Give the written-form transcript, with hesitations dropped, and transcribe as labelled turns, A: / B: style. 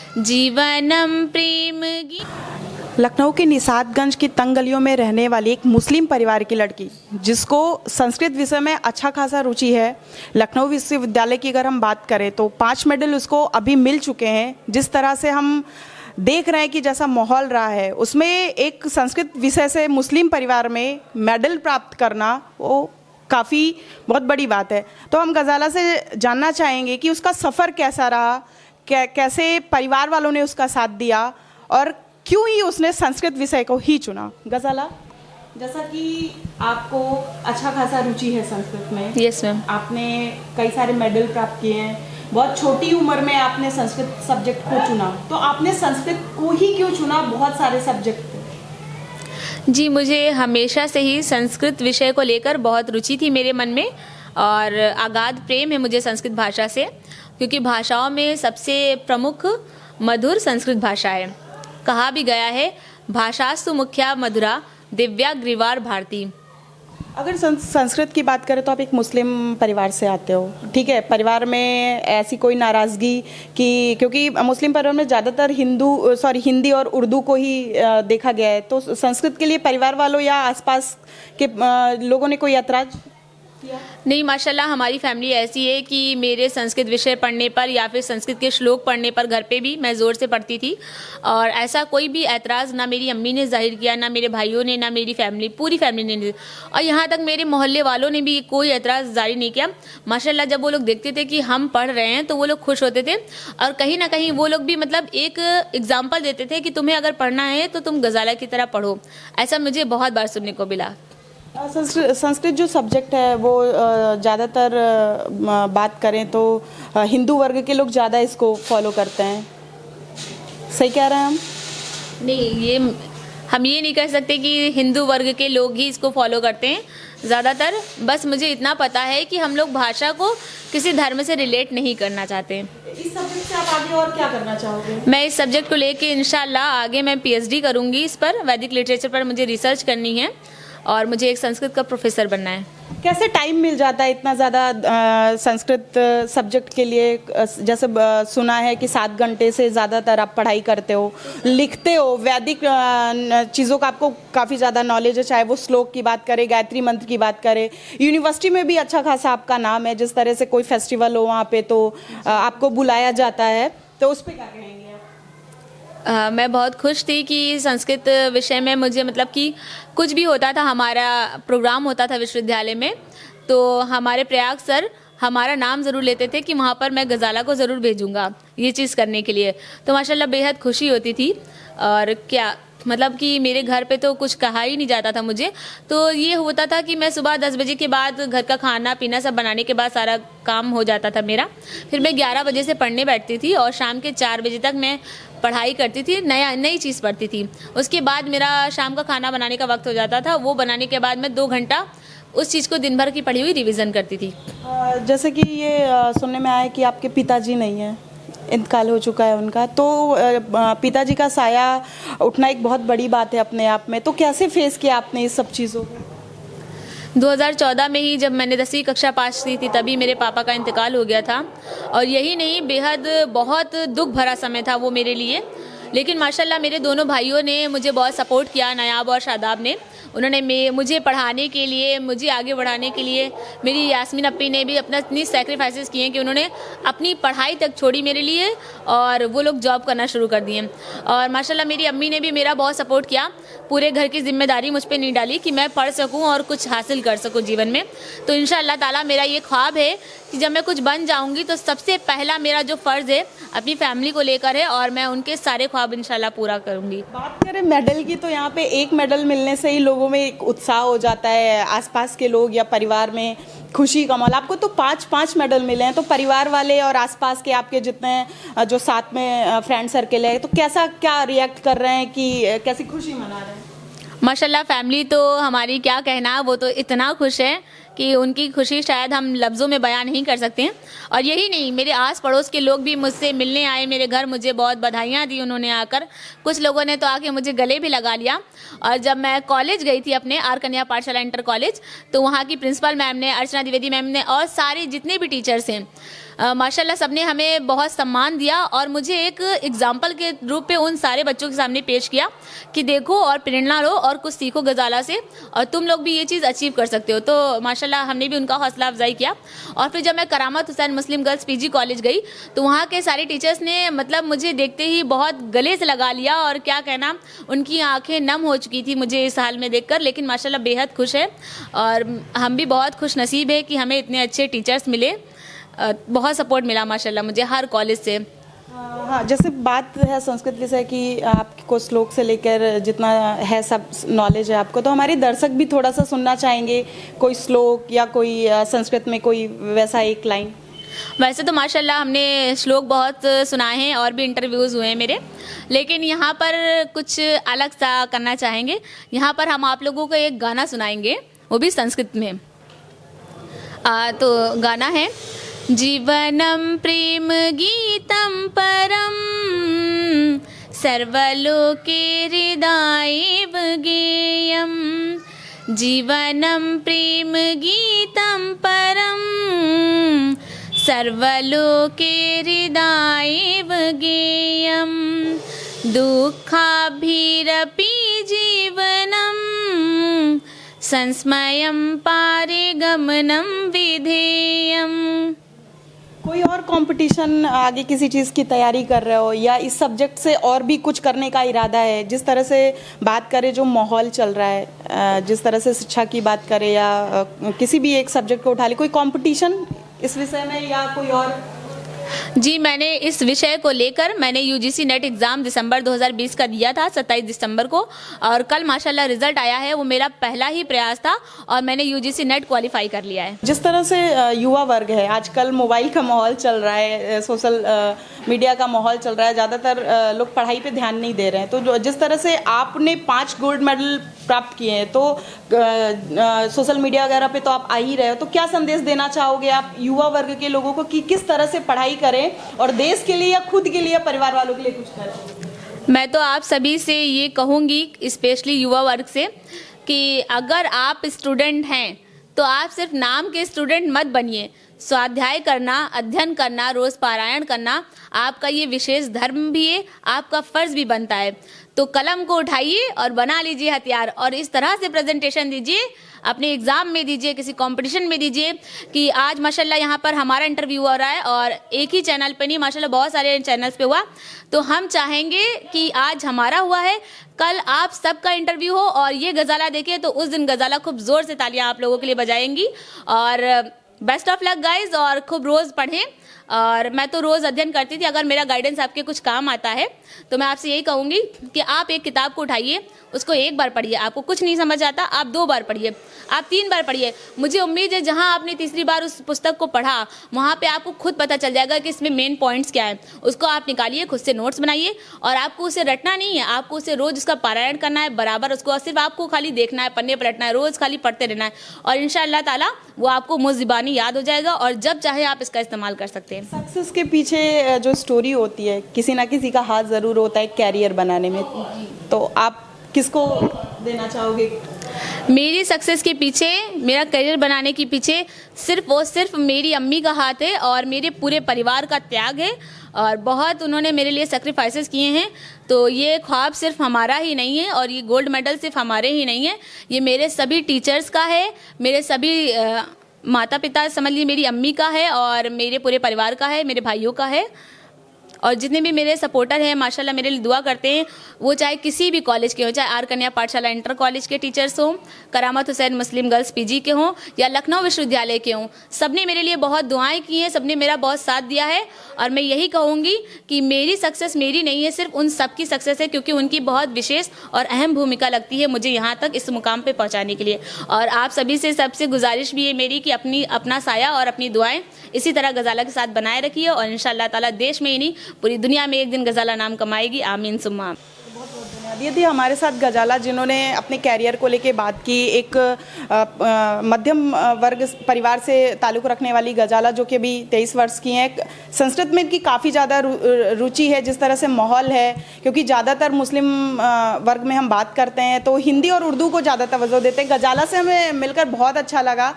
A: जीवनम प्रेम
B: लखनऊ के निषादगंज की तंग गलियों में रहने वाली एक मुस्लिम परिवार की लड़की जिसको संस्कृत विषय में अच्छा खासा रुचि है। लखनऊ विश्वविद्यालय की अगर हम बात करें तो 5 मेडल उसको अभी मिल चुके हैं। जिस तरह से हम देख रहे हैं कि जैसा माहौल रहा है उसमें एक संस्कृत विषय से मुस्लिम परिवार में मेडल प्राप्त करना वो काफ़ी बहुत बड़ी बात है। तो हम गज़ाला से जानना चाहेंगे कि उसका सफ़र कैसा रहा, कैसे परिवार वालों ने उसका साथ दिया और क्यों ही उसने संस्कृत विषय को ही चुना। गज़ाला, जैसा कि आपको अच्छा खासा रुचि है संस्कृत में।
A: Yes ma'am.
B: आपने कई सारे मेडल प्राप्त किए हैं, बहुत छोटी उम्र में आपने संस्कृत सब्जेक्ट को चुना, तो आपने संस्कृत को ही क्यों चुना? बहुत सारे सब्जेक्ट थे।
A: जी, मुझे हमेशा से ही संस्कृत विषय को लेकर बहुत रुचि थी मेरे मन में और अगाध प्रेम है मुझे संस्कृत भाषा से, क्योंकि भाषाओं में सबसे प्रमुख मधुर संस्कृत भाषा है। कहा भी गया है, भाषास्तु मुख्या मधुरा दिव्या ग्रीवार भारती।
B: अगर संस्कृत की बात करें तो आप एक मुस्लिम परिवार से आते हो, ठीक है। परिवार में ऐसी कोई नाराज़गी कि क्योंकि मुस्लिम परिवार में ज़्यादातर हिंदी और उर्दू को ही देखा गया है, तो संस्कृत के लिए परिवार वालों या आसपास के लोगों ने कोई ऐतराज़ किया?
A: नहीं, माशाल्लाह हमारी फैमिली ऐसी है कि मेरे संस्कृत विषय पढ़ने पर या फिर संस्कृत के श्लोक पढ़ने पर घर पे भी मैं ज़ोर से पढ़ती थी और ऐसा कोई भी ऐतराज़ ना मेरी अम्मी ने जाहिर किया, ना मेरे भाइयों ने, ना मेरी फैमिली, पूरी फैमिली ने, और यहाँ तक मेरे मोहल्ले वालों ने भी कोई ऐतराज़ जारी नहीं किया। माशाल्लाह जब वो लोग देखते थे कि हम पढ़ रहे हैं तो वो लोग खुश होते थे और कहीं ना कहीं वो लोग भी मतलब एक एग्जाम्पल देते थे कि तुम्हें अगर पढ़ना है तो तुम गज़ाला की तरह पढ़ो। ऐसा मुझे बहुत बार सुनने को मिला।
B: संस्कृत जो सब्जेक्ट है वो ज़्यादातर बात करें तो हिंदू वर्ग के लोग ज़्यादा इसको फॉलो करते हैं, सही कह रहे हैं हम?
A: नहीं, हम ये नहीं कह सकते कि हिंदू वर्ग के लोग ही इसको फॉलो करते हैं ज़्यादातर। बस मुझे इतना पता है कि हम लोग भाषा को किसी धर्म से रिलेट नहीं करना चाहते।
B: इस सब्जेक्ट से आप आगे और क्या करना चाहोगे?
A: मैं इस सब्जेक्ट को लेके इंशाल्लाह आगे मैं PhD करूँगी। इस पर वैदिक लिटरेचर पर मुझे रिसर्च करनी है और मुझे एक संस्कृत का प्रोफेसर बनना है।
B: कैसे टाइम मिल जाता है इतना ज़्यादा संस्कृत सब्जेक्ट के लिए? जैसे सुना है कि 7 घंटे से ज़्यादातर आप पढ़ाई करते हो, लिखते हो, वैदिक चीज़ों का आपको काफ़ी ज़्यादा नॉलेज है, चाहे वो श्लोक की बात करें, गायत्री मंत्र की बात करें। यूनिवर्सिटी में भी अच्छा खासा आपका नाम है, जिस तरह से कोई फेस्टिवल हो वहाँ पे तो आपको बुलाया जाता है, तो उस पर क्या कहेंगे?
A: मैं बहुत खुश थी कि संस्कृत विषय में मुझे मतलब कि कुछ भी होता था, हमारा प्रोग्राम होता था विश्वविद्यालय में, तो हमारे प्रयाग सर हमारा नाम ज़रूर लेते थे कि वहाँ पर मैं गज़ाला को ज़रूर भेजूँगा ये चीज़ करने के लिए। तो माशाल्लाह बेहद खुशी होती थी। और क्या मतलब कि मेरे घर पे तो कुछ कहा ही नहीं जाता था मुझे, तो ये होता था कि मैं सुबह 10 बजे के बाद घर का खाना पीना सब बनाने के बाद सारा काम हो जाता था मेरा। फिर मैं 11 बजे से पढ़ने बैठती थी और शाम के 4 बजे तक मैं पढ़ाई करती थी, नई चीज़ पढ़ती थी। उसके बाद मेरा शाम का खाना बनाने का वक्त हो जाता था, वो बनाने के बाद मैं 2 घंटा उस चीज़ को दिन भर की पढ़ी हुई रिवीजन करती थी।
B: जैसे कि ये सुनने में आया कि आपके पिताजी नहीं हैं, इंतकाल हो चुका है उनका, तो पिताजी का साया उठना एक बहुत बड़ी बात है अपने आप में, तो कैसे फेस किया आपने इस सब चीज़ों को?
A: 2014 में ही जब मैंने 10वीं कक्षा पास की थी तभी मेरे पापा का इंतकाल हो गया था और यही नहीं, बेहद बहुत दुख भरा समय था वो मेरे लिए। लेकिन माशाल्लाह मेरे दोनों भाइयों ने मुझे बहुत सपोर्ट किया, नायाब और शादाब ने। उन्होंने मुझे पढ़ाने के लिए, मुझे आगे बढ़ाने के लिए, मेरी यास्मीन अपी ने भी अपना इतनी सैक्रिफाइसेस किए कि उन्होंने अपनी पढ़ाई तक छोड़ी मेरे लिए और वो लोग जॉब करना शुरू कर दिए। और माशाल्लाह मेरी अम्मी ने भी मेरा बहुत सपोर्ट किया, पूरे घर की जिम्मेदारी मुझ पर नहीं डाली कि मैं पढ़ सकूं और कुछ हासिल कर सकूं जीवन में। तो इंशाअल्लाह ताला मेरा ये ख्वाब है कि जब मैं कुछ बन जाऊंगी तो सबसे पहला मेरा जो फ़र्ज़ है अपनी फैमिली को लेकर है और मैं उनके सारे ख्वाब इंशाल्लाह पूरा करूंगी।
B: बात करें मेडल की तो यहाँ पे एक मेडल मिलने से ही लोगों में एक उत्साह हो जाता है, आसपास के लोग या परिवार में खुशी का माहौल। आपको तो 5 मेडल मिले हैं, तो परिवार वाले और आसपास के आपके जितने जो साथ में फ्रेंड सर्कल है, तो क्या रिएक्ट कर रहे हैं, कि कैसी खुशी मना रहे हैं?
A: माशाल्लाह फैमिली तो हमारी क्या कहना, वो तो इतना खुश है कि उनकी खुशी शायद हम लफ्ज़ों में बयान नहीं कर सकते हैं। और यही नहीं, मेरे आस पड़ोस के लोग भी मुझसे मिलने आए मेरे घर, मुझे बहुत बधाइयाँ दी उन्होंने आकर। कुछ लोगों ने तो आके मुझे गले भी लगा लिया। और जब मैं कॉलेज गई थी अपने आर कन्या पाठशाला इंटर कॉलेज, तो वहाँ की प्रिंसिपल मैम ने, अर्चना द्विवेदी मैम ने और सारे जितने भी टीचर्स हैं, माशाल्लाह सबने हमें बहुत सम्मान दिया और मुझे एक एग्जाम्पल के रूप पे उन सारे बच्चों के सामने पेश किया कि देखो और प्रेरणा लो और कुछ सीखो गजाला से और तुम लोग भी ये चीज़ अचीव कर सकते हो। तो माशाल्लाह हमने भी उनका हौसला अफजाई किया। और फिर जब मैं Karamat Hussain Muslim girls PG college गई तो वहाँ के सारे टीचर्स ने मतलब मुझे देखते ही बहुत गले से लगा लिया और क्या कहना, उनकी आंखें नम हो चुकी थी मुझे इस हाल में देखकर। लेकिन माशाल्लाह बेहद खुश है और हम भी बहुत खुश नसीब है कि हमें इतने अच्छे टीचर्स मिले। बहुत सपोर्ट मिला माशाल्लाह मुझे हर कॉलेज से।
B: हाँ, जैसे बात है संस्कृत विषय की, आपको श्लोक से लेकर जितना है सब नॉलेज है आपको, तो हमारे दर्शक भी थोड़ा सा सुनना चाहेंगे कोई श्लोक या कोई संस्कृत में कोई वैसा एक लाइन।
A: वैसे तो माशाल्लाह हमने श्लोक बहुत सुनाए हैं और भी इंटरव्यूज़ हुए हैं मेरे, लेकिन यहाँ पर कुछ अलग सा करना चाहेंगे। यहाँ पर हम आप लोगों को एक गाना सुनाएंगे, वो भी संस्कृत में। तो गाना है जीवनम प्रेम गीतम परम सर्वलोके हृदयेव गेयम। जीवनम प्रेम गीतम परम सर्वलोके हृदयेव गेयम। दुःखाभिरपि जीवनम संस्मयं पारे गमनं विधेयम्।
B: कोई और कंपटीशन, आगे किसी चीज़ की तैयारी कर रहे हो या इस सब्जेक्ट से और भी कुछ करने का इरादा है? जिस तरह से बात करें, जो माहौल चल रहा है, जिस तरह से शिक्षा की बात करें या किसी भी एक सब्जेक्ट को उठा ले, कोई कंपटीशन इस विषय में या कोई और?
A: जी, मैंने इस विषय को लेकर मैंने यूजीसी नेट एग्ज़ाम दिसंबर 2020 का दिया था 27 दिसंबर को, और कल माशाल्लाह रिजल्ट आया है। वो मेरा पहला ही प्रयास था और मैंने यूजीसी नेट क्वालिफाई कर लिया है।
B: जिस तरह से युवा वर्ग है, आजकल मोबाइल का माहौल चल रहा है, सोशल मीडिया का माहौल चल रहा है, ज़्यादातर लोग पढ़ाई पे ध्यान नहीं दे रहे हैं। तो जिस तरह से आपने 5 गोल्ड मेडल प्राप्त किए हैं, तो सोशल मीडिया वगैरह पे तो आप आ ही रहे हो, तो क्या संदेश देना चाहोगे आप युवा वर्ग के लोगों को कि किस तरह से पढ़ाई करें और देश के लिए या खुद के लिए, परिवार वालों के लिए कुछ करें?
A: मैं तो आप सभी से ये कहूँगी, स्पेशली युवा वर्ग से, कि अगर आप स्टूडेंट हैं तो आप सिर्फ नाम के स्टूडेंट मत बनिए। स्वाध्याय करना, अध्ययन करना, रोज़ पारायण करना आपका ये विशेष धर्म भी है, आपका फ़र्ज़ भी बनता है। तो कलम को उठाइए और बना लीजिए हथियार और इस तरह से प्रेजेंटेशन दीजिए, अपने एग्ज़ाम में दीजिए, किसी कंपटीशन में दीजिए। कि आज माशाल्लाह यहाँ पर हमारा इंटरव्यू हो रहा है और एक ही चैनल पे नहीं, माशाल्लाह बहुत सारे चैनल्स पे हुआ। तो हम चाहेंगे कि आज हमारा हुआ है, कल आप सबका इंटरव्यू हो और ये गज़ाला देखिए तो उस दिन गज़ाला खूब ज़ोर से तालियाँ आप लोगों के लिए बजाएंगी। और बेस्ट ऑफ लक गाइज, और खूब रोज़ पढ़ें। और मैं तो रोज़ अध्ययन करती थी। अगर मेरा गाइडेंस आपके कुछ काम आता है तो मैं आपसे यही कहूँगी कि आप एक किताब को उठाइए, उसको एक बार पढ़िए। आपको कुछ नहीं समझ आता, आप 2 बार पढ़िए, आप 3 बार पढ़िए। मुझे उम्मीद है जहाँ आपने तीसरी बार उस पुस्तक को पढ़ा, वहाँ पे आपको खुद पता चल जाएगा कि इसमें मेन पॉइंट्स क्या है। उसको आप निकालिए, खुद से नोट्स बनाइए और आपको उसे रटना नहीं है, आपको उसे रोज़ उसका पारायण करना है बराबर। उसको सिर्फ आपको खाली देखना है, पन्ने पलटना है, रोज़ खाली पढ़ते रहना है और इंशाअल्लाह ताला वो आपको मुज़-ज़बानी याद हो जाएगा और जब चाहे आप इसका इस्तेमाल कर सकते हैं।
B: सक्सेस के पीछे जो स्टोरी होती है, किसी ना किसी का हाथ ज़रूर होता है कैरियर बनाने में, तो आप किसको देना चाहोगे?
A: मेरी सक्सेस के पीछे, मेरा करियर बनाने के पीछे सिर्फ मेरी अम्मी का हाथ है और मेरे पूरे परिवार का त्याग है और बहुत उन्होंने मेरे लिए सेक्रीफाइसेस किए हैं। तो ये ख्वाब सिर्फ हमारा ही नहीं है और ये गोल्ड मेडल सिर्फ हमारे ही नहीं है, ये मेरे सभी टीचर्स का है, मेरे सभी माता पिता समझ लीजिए, मेरी अम्मी का है और मेरे पूरे परिवार का है, मेरे भाइयों का है। और जितने भी मेरे सपोर्टर हैं माशाल्लाह मेरे लिए दुआ करते हैं, वो चाहे किसी भी कॉलेज के हों, चाहे आर कन्या पाठशाला इंटर कॉलेज के टीचर्स हों, करामत हुसैन मुस्लिम गर्ल्स पीजी के हों या लखनऊ विश्वविद्यालय के हों, सबने मेरे लिए बहुत दुआएं की हैं, सबने मेरा बहुत साथ दिया है। और मैं यही कहूँगी कि मेरी सक्सेस मेरी नहीं है, सिर्फ उन सब की सक्सेस है, क्योंकि उनकी बहुत विशेष और अहम भूमिका लगती है मुझे यहाँ तक इस मुकाम पर पहुँचाने के लिए। और आप सभी से सबसे गुजारिश भी है मेरी कि अपना साया और अपनी दुआएँ इसी तरह गज़ाला के साथ बनाए रखिए और इंशाअल्लाह ताला देश में ही नहीं पूरी दुनिया में एक दिन गज़ाला नाम कमाएगी। आमीन सुम्मा।
B: ये थी हमारे साथ गज़ाला, जिन्होंने अपने कैरियर को लेके बात की। एक मध्यम वर्ग परिवार से ताल्लुक़ रखने वाली गज़ाला, जो कि अभी 23 वर्ष की हैं। संस्कृत में इनकी काफ़ी ज़्यादा रुचि है, जिस तरह से माहौल है, क्योंकि ज़्यादातर मुस्लिम वर्ग में हम बात करते हैं तो हिंदी और उर्दू को ज़्यादा तवज्जो देते हैं। गज़ाला से हमें मिलकर बहुत अच्छा लगा